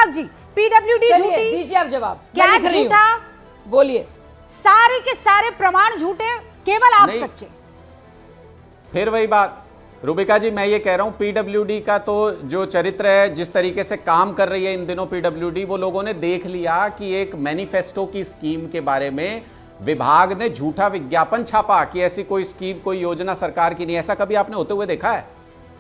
Anurag ji, PWD झूठी, दीजिए आप जवाब। क्या झूठा, बोलिए। सारे के सारे प्रमाण झूठे, केवल आप सच्चे। फिर वही बात रूबिका जी, मैं ये कह रहा हूं पीडब्ल्यूडी का तो जो चरित्र है, जिस तरीके से काम कर रही है इन दिनों पीडब्ल्यूडी, वो लोगों ने देख लिया कि एक मैनिफेस्टो की स्कीम के बारे में विभाग ने झूठा विज्ञापन छापा कि ऐसी कोई स्कीम, कोई योजना सरकार की नहीं। ऐसा कभी आपने होते हुए देखा है?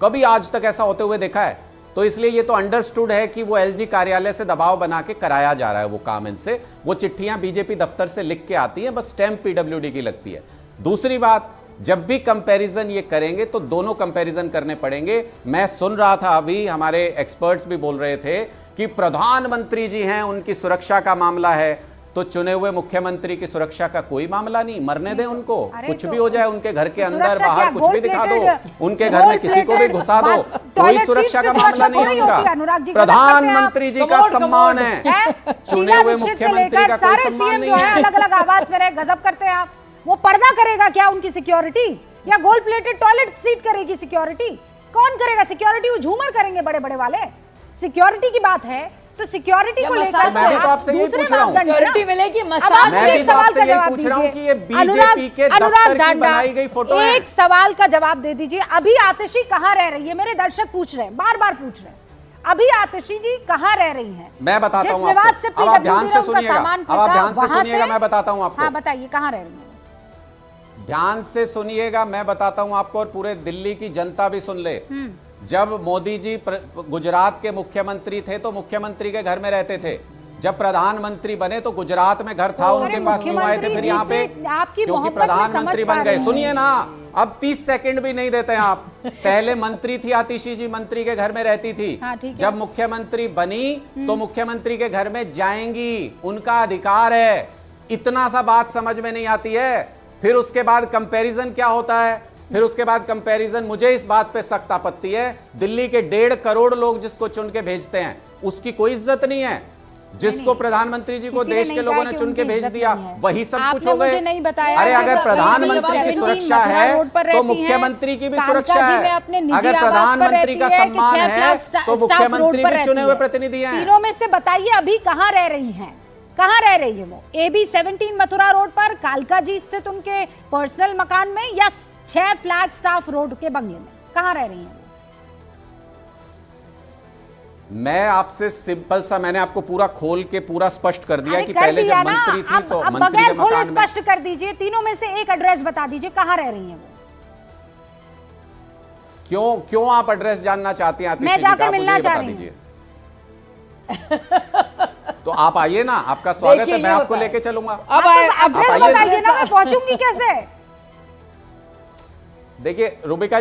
कभी आज तक ऐसा होते हुए देखा है? तो इसलिए ये तो अंडरस्टूड है कि वो एलजी कार्यालय से दबाव बना के कराया जा रहा है वो काम इनसे। वो चिट्ठियां बीजेपी दफ्तर से लिख के आती हैं, बस स्टैंप पीडब्ल्यूडी की लगती है। दूसरी बात, जब भी कंपैरिजन ये करेंगे तो दोनों कंपैरिजन करने पड़ेंगे। मैं सुन रहा था अभी, हमारे एक्सपर्ट्स भी बोल रहे थे कि प्रधानमंत्री जी हैं, उनकी सुरक्षा का मामला है, तो चुने हुए मुख्यमंत्री की सुरक्षा का कोई मामला नहीं, मरने दें उनको, कुछ भी हो जाए, उनके घर के अंदर बाहर कुछ भी दिखा दो, उनके घर में किसी को भी घुसा दो, कोई सुरक्षा का मामला नहीं है उनका। प्रधानमंत्री जी का सम्मान है, चुने हुए मुख्यमंत्री का कोई सम्मान नहीं है। अलग अलग आवाज में रहे, गजब करते हैं आप। वो पर्दा करेगा क्या उनकी सिक्योरिटी, या गोल्ड प्लेटेड टॉयलेट सीट करेगी सिक्योरिटी? कौन करेगा सिक्योरिटी? वो झूमर करेंगे बड़े बड़े वाले। सिक्योरिटी की बात है तो सिक्योरिटी को लेकर मैं भी तो आपसे यही पूछ रहा हूं, सिक्योरिटी मिलेगी, अब आप एक सवाल का जवाब दीजिए। बीजेपी के दफ्तर की बनाई गई फोटो है। एक सवाल का जवाब दे दीजिए। अभी आतिशी कहां रह रही है? मेरे दर्शक पूछ रहे हैं, बार बार पूछ रहे हैं, अभी आतिशी जी कहां रह रही हैं? मैं बताता हूं आपको। अब आप ध्यान से सुनिएगा, मैं बताता हूं आपको। हाँ बताइए, कहां रह रही हैं? ध्यान से सुनिएगा, मैं बताता हूं आपको, और पूरे दिल्ली की जनता भी सुन ले। जब मोदी जी गुजरात के मुख्यमंत्री थे तो मुख्यमंत्री के घर में रहते थे। जब प्रधानमंत्री बने तो गुजरात में घर था उनके पास, क्यों आए थे फिर यहाँ पे? क्योंकि प्रधानमंत्री बन गए। सुनिए ना, अब 30 सेकंड भी नहीं देते आप। पहले मंत्री थी आतिशी जी, मंत्री के घर में रहती थी। जब मुख्यमंत्री बनी तो मुख्यमंत्री के घर में जाएंगी, उनका अधिकार है। इतना सा बात समझ में नहीं आती है? फिर उसके बाद कंपैरिजन क्या होता है? फिर उसके बाद कंपैरिजन, मुझे इस बात पे सख्त आपत्ति है, दिल्ली के 1.5 करोड़ लोग जिसको चुन के भेजते हैं उसकी कोई इज्जत नहीं है। जिसको प्रधानमंत्री जी को देश के लोगों ने चुन के भेज दिया वही सब कुछ हो गए। अरे अगर प्रधानमंत्री की सुरक्षा है तो मुख्यमंत्री की भी सुरक्षा है। अगर प्रधानमंत्री का सम्मान है तो मुख्यमंत्री भी चुने हुए प्रतिनिधि हैं। तीनों में से बताइए अभी कहां रह रही हैं? कहां रह रही है वो? AB 17 मथुरा रोड पर, कालका जी स्थित उनके पर्सनल मकान में, या 6 फ्लैग स्टाफ रोड के बंगले में? कहां रह रही हैं? मैं आपसे सिंपल सा, मैंने आपको पूरा खोल के पूरा स्पष्ट कर दिया कि पहले जब मंत्री थी तो मंत्री के मकान में। स्पष्ट कर दीजिए, तीनों में से एक एड्रेस बता दीजिए, कहां रह रही हैं वो? क्यों आप एड्रेस जानना चाहती हैं? मैं जाकर मिलना चाह रही हूं। तो आप आइए ना, आपका स्वागत है, मैं आपको लेके चलूंगा। अब एड्रेस बताइए ना, मैं पहुंचूंगी कैसे? देखिए रूबिका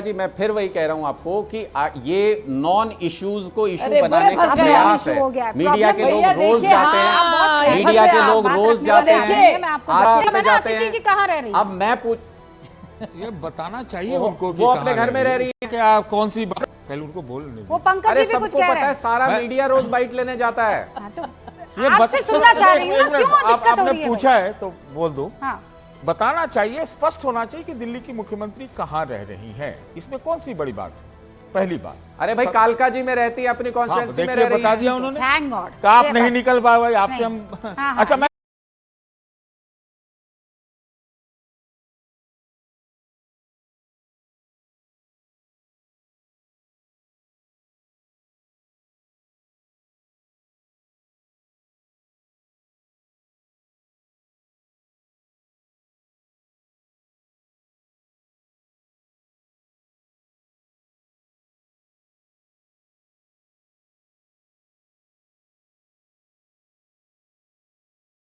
जी, मैं फिर वही कह रहा हूं आपको कि ये नॉन इश्यूज को इशू बनाने का प्रयास है। मीडिया के लोग रोज जाते हैं, मीडिया के लोग रोज जाते हैं। कहां रह रही? अब मैं पूछ, ये बताना चाहिए उनको कि वो अपने घर में रह रही है क्या, कौन सी बात? पहले उनको बोलने। वो पंकज जी भी कुछ कह रहे हैं। सबको पता है, सारा मीडिया रोज बाइट लेने जाता है। आपसे सुनना चाह रही हूं, क्यों दिक्कत हो रही है? आपने पूछा है तो बोल दो। हाँ। बताना चाहिए, स्पष्ट होना चाहिए कि दिल्ली की मुख्यमंत्री कहां रह रही हैं। इसमें कौन सी बड़ी बात है? पहली बात, अरे भाई कालका जी में रहती है, अपनी कॉन्स्टिट्यूएंसी में रह रही है। बता दिया उन्होंने। Thank God. आप नहीं निकल पाए भाई, आपसे हम। अच्छा, मैं